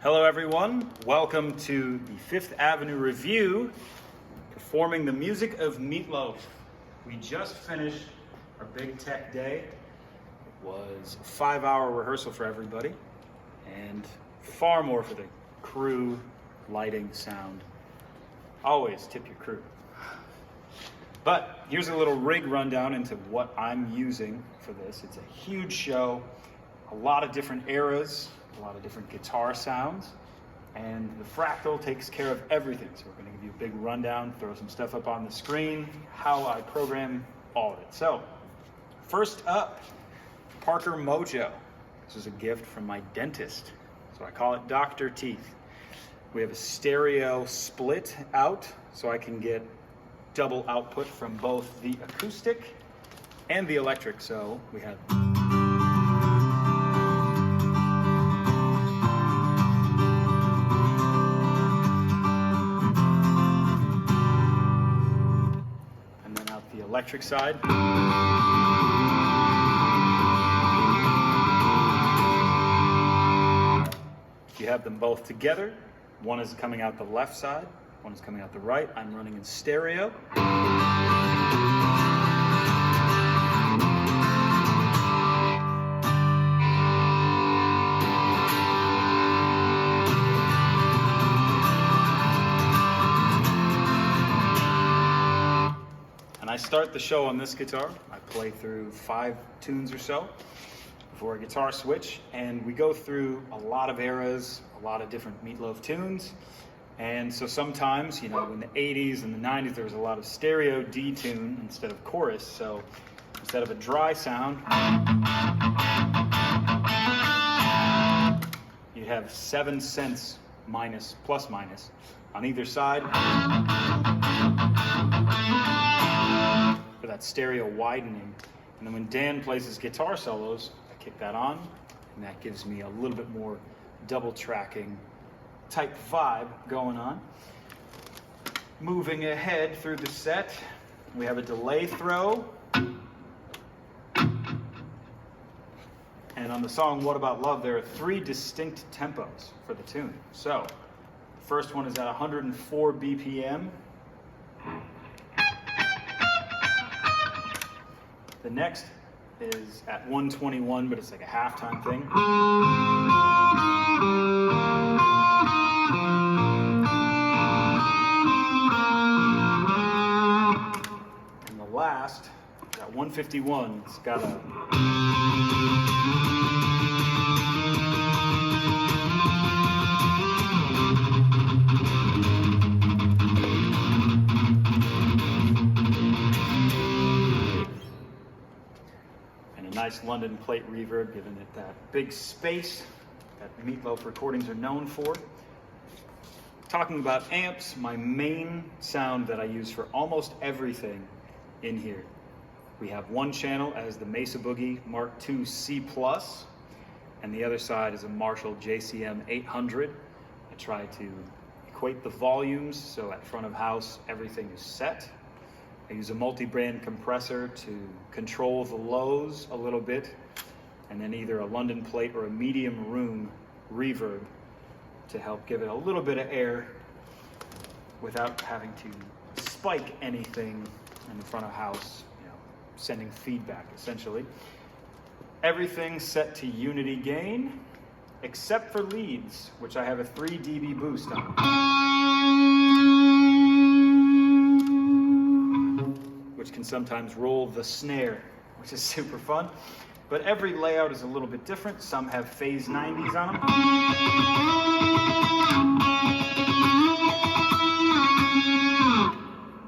Hello everyone, welcome to the Fifth Avenue Revue, performing the music of Meat Loaf. We just finished our big tech day. It was a 5-hour rehearsal for everybody, and far more for the crew, lighting, sound. Always tip your crew. But here's a little rig rundown into what I'm using for this. It's a huge show, a lot of different eras, a lot of different guitar sounds, and the Fractal takes care of everything. So we're going to give you a big rundown, throw some stuff up on the screen, how I program all of it. So first up, Parker Mojo. This is a gift from my dentist, so I call it Dr. Teeth. We have a stereo split out, so I can get double output from both the acoustic and the electric. So we have electric side. You have them both together. One is coming out the left side, one is coming out the right. I'm running in stereo. I start the show on this guitar. I play through 5 tunes or so before a guitar switch, and we go through a lot of eras, a lot of different Meat Loaf tunes. And so sometimes, you know, in the 80s and the 90s, there was a lot of stereo D tune instead of chorus. So instead of a dry sound, you'd have 7 cents minus, plus minus on either side. For that stereo widening. And then when Dan plays his guitar solos, I kick that on, and that gives me a little bit more double tracking type vibe going on. Moving ahead through the set, we have a delay throw. And on the song What About Love, there are 3 distinct tempos for the tune. So the first one is at 104 BPM. The next is at 121, but it's like a halftime thing. And the last, at 151, it's got nice London plate reverb, giving it that big space that Meat Loaf recordings are known for. Talking about amps, my main sound that I use for almost everything in here. We have one channel as the Mesa Boogie Mark II C+, and the other side is a Marshall JCM 800. I try to equate the volumes, so at front of house, everything is set. I use a multi-brand compressor to control the lows a little bit, and then either a London plate or a medium room reverb to help give it a little bit of air without having to spike anything in the front of house, you know, sending feedback essentially. Everything set to unity gain, except for leads, which I have a 3 dB boost on. Which can sometimes roll the snare, which is super fun. But every layout is a little bit different. Some have phase 90s on them.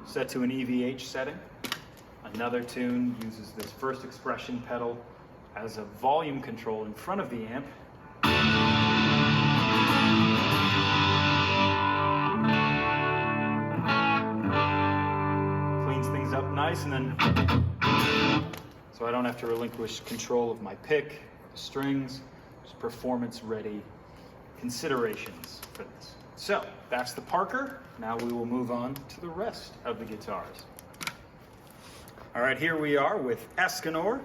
Set to an EVH setting. Another tune uses this first expression pedal as a volume control in front of the amp. Up nice, and then so I don't have to relinquish control of my pick or the strings. Just performance ready considerations for this. So that's the Parker. Now we will move on to the rest of the guitars. All right, here we are with Escanor,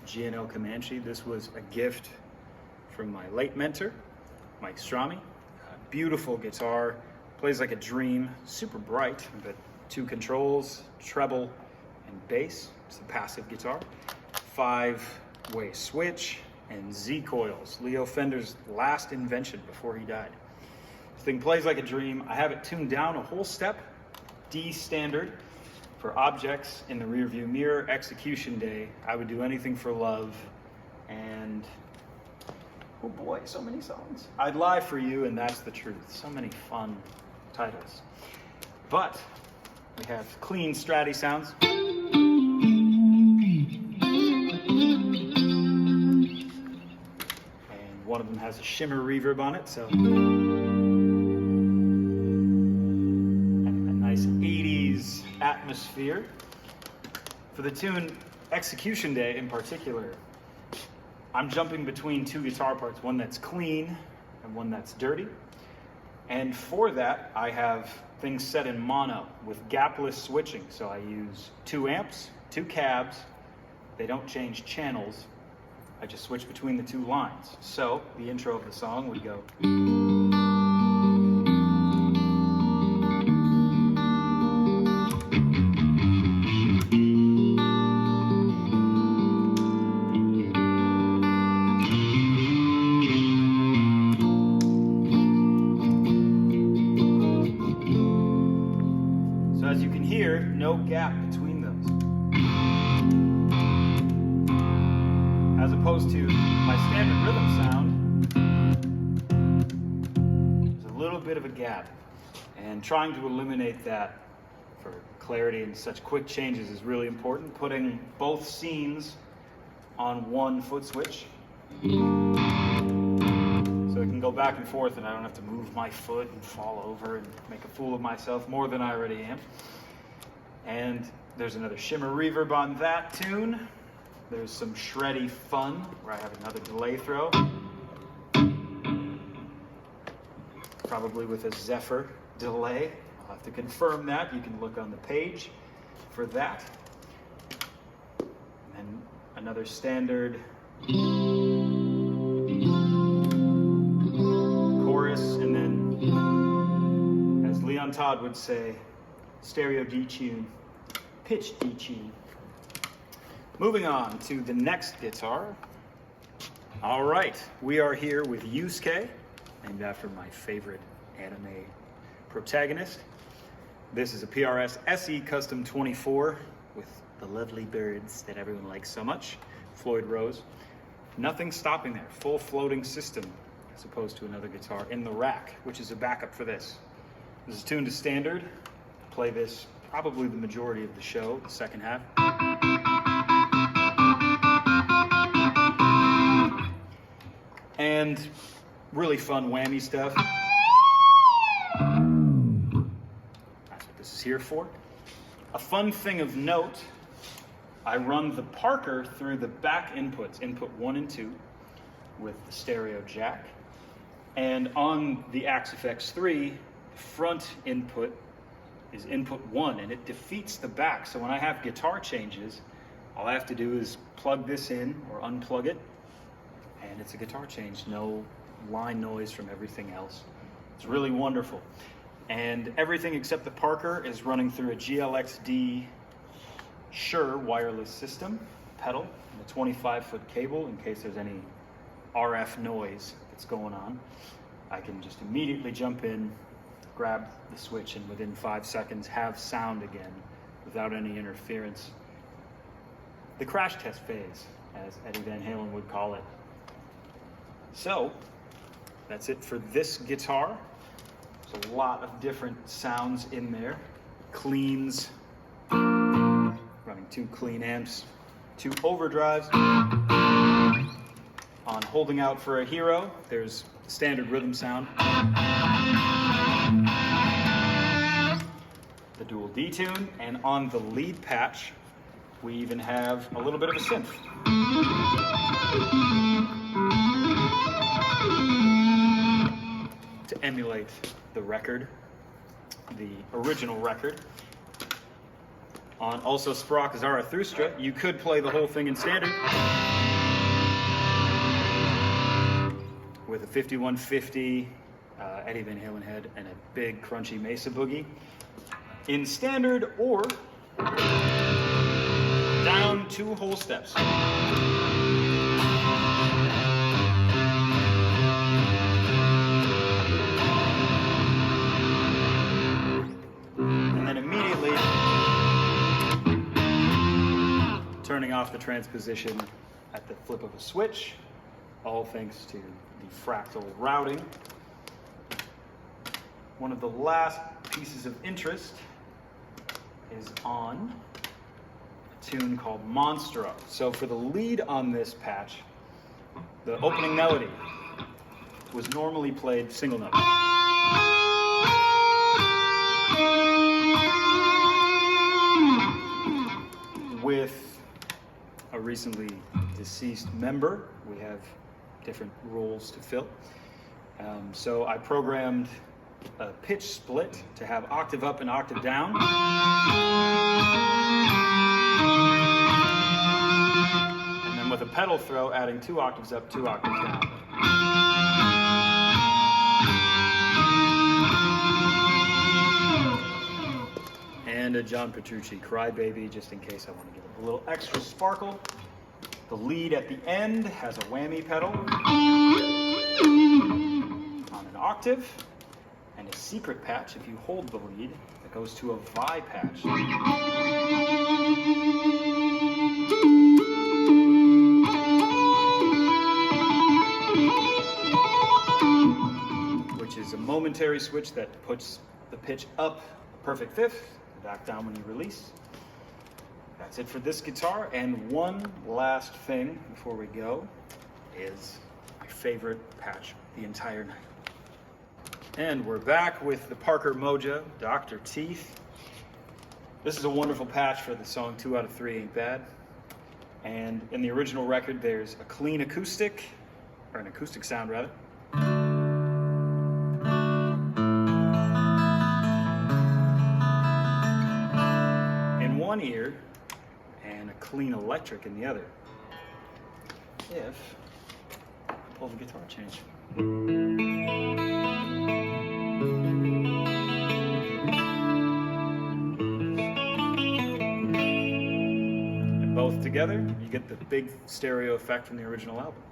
G&L Comanche. This was a gift from my late mentor, Mike Strami. Beautiful guitar, plays like a dream, super bright, but 2 controls, treble and bass. It's a passive guitar. 5-way switch and Z coils, Leo Fender's last invention before he died. This thing plays like a dream. I have it tuned down a whole step, D standard, for objects in the rearview mirror. Execution day, I would do anything for love, and oh boy, so many songs. I'd lie for you, and that's the truth. So many fun titles. But we have clean Stratty sounds. And one of them has a shimmer reverb on it, so nice 80s atmosphere. For the tune Execution Day in particular, I'm jumping between 2 guitar parts, one that's clean and one that's dirty. And for that, I have things set in mono with gapless switching. So I use 2 amps, 2 cabs. They don't change channels. I just switch between the 2 lines. So the intro of the song would go. As you can hear, no gap between those. As opposed to my standard rhythm sound, there's a little bit of a gap. And trying to eliminate that for clarity and such quick changes is really important. Putting both scenes on 1 foot switch, so it can go back and forth and I don't have to move my foot and fall over and make a fool of myself more than I already am. And there's another shimmer reverb on that tune. There's some shreddy fun where I have another delay throw. Probably with a Zephyr delay. I'll have to confirm that. You can look on the page for that. And then another standard chorus, and then, as Leon Todd would say, stereo detune, pitch detune. Moving on to the next guitar. All right, we are here with Yusuke, named after my favorite anime protagonist. This is a PRS SE Custom 24 with the lovely birds that everyone likes so much, Floyd Rose. Nothing stopping there, full floating system, as opposed to another guitar in the rack, which is a backup for this. This is tuned to standard. Play this probably the majority of the show, the second half. And really fun whammy stuff. That's what this is here for. A fun thing of note, I run the Parker through the back inputs, input 1 and 2, with the stereo jack. And on the Axe FX3, front input is input 1, and it defeats the back. So when I have guitar changes, all I have to do is plug this in or unplug it, and it's a guitar change. No line noise from everything else. It's really wonderful. And everything except the Parker is running through a GLXD Shure wireless system, pedal, and a 25-foot cable in case there's any RF noise that's going on. I can just immediately jump in, grab the switch, and within 5 seconds have sound again without any interference. The crash test phase, as Eddie Van Halen would call it. So, that's it for this guitar. There's a lot of different sounds in there. Cleans, running 2 clean amps, 2 overdrives. On Holding Out for a Hero, there's standard rhythm sound. The dual detune, and on the lead patch, we even have a little bit of a synth. To emulate the record, the original record. On also Sprach Zarathustra, you could play the whole thing in standard with a 5150 Eddie Van Halen head and a big crunchy Mesa boogie in standard, or down 2 whole steps. And then immediately turning off the transposition at the flip of a switch, all thanks to the Fractal routing. One of the last pieces of interest is on a tune called Monstro. So for the lead on this patch, the opening melody was normally played single note. With a recently deceased member, we have different roles to fill. So I programmed a pitch split to have octave up and octave down. And then with a pedal throw, adding 2 octaves up, 2 octaves down. And a John Petrucci Crybaby, just in case I want to give it a little extra sparkle. The lead at the end has a whammy pedal on an octave, and a secret patch if you hold the lead that goes to a Vi patch. Which is a momentary switch that puts the pitch up a perfect fifth, back down when you release. That's it for this guitar. And one last thing before we go is my favorite patch the entire night. And we're back with the Parker Mojo Dr. Teeth. This is a wonderful patch for the song 2 out of 3 Ain't Bad. And in the original record, there's a clean acoustic, or an acoustic sound rather. In one ear, and a clean electric in the other. If I pull the guitar change. And both together, you get the big stereo effect from the original album.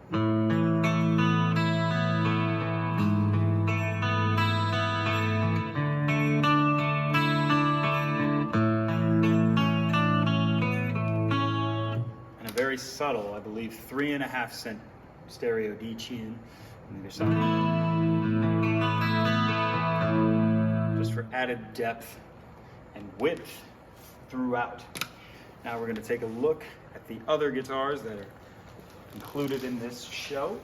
Very subtle, I believe, 3.5 cent stereo D-tune on either side. Just for added depth and width throughout. Now we're going to take a look at the other guitars that are included in this show.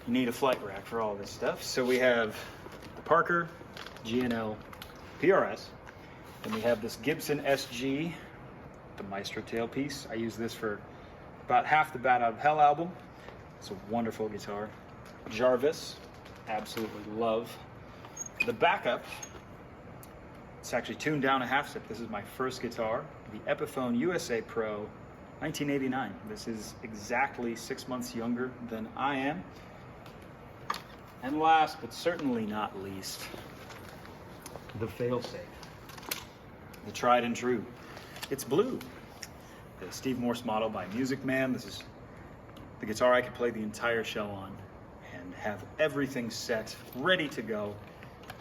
You need a flight rack for all this stuff. So we have the Parker G&L PRS, and we have this Gibson SG, the Maestro tailpiece. I use this for about half the Bat Out of Hell album. It's a wonderful guitar. Jarvis, absolutely love. The backup, it's actually tuned down a half step. This is my first guitar, the Epiphone USA Pro 1989. This is exactly 6 months younger than I am. And last but certainly not least, the failsafe, the tried and true. It's blue, the Steve Morse model by Music Man. This is the guitar I could play the entire show on and have everything set, ready to go,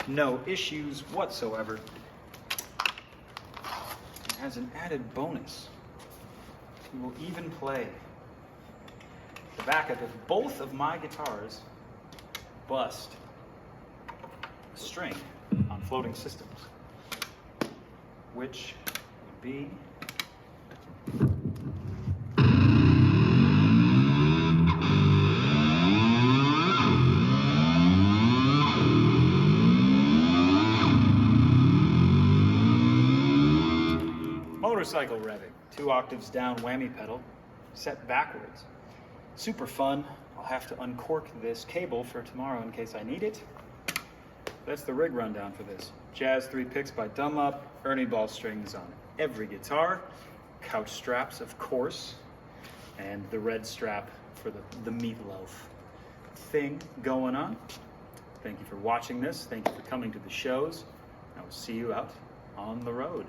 no issues whatsoever. As an added bonus, we will even play the backup if both of my guitars bust a string on floating systems, which be motorcycle revving, 2 octaves down whammy pedal, set backwards. Super fun. I'll have to uncork this cable for tomorrow in case I need it. That's the rig rundown for this. Jazz 3 picks by Dumb Up, Ernie ball strings on every guitar, couch straps, of course, and the red strap for the Meat Loaf thing going on. Thank you for watching this. Thank you for coming to the shows. I will see you out on the road.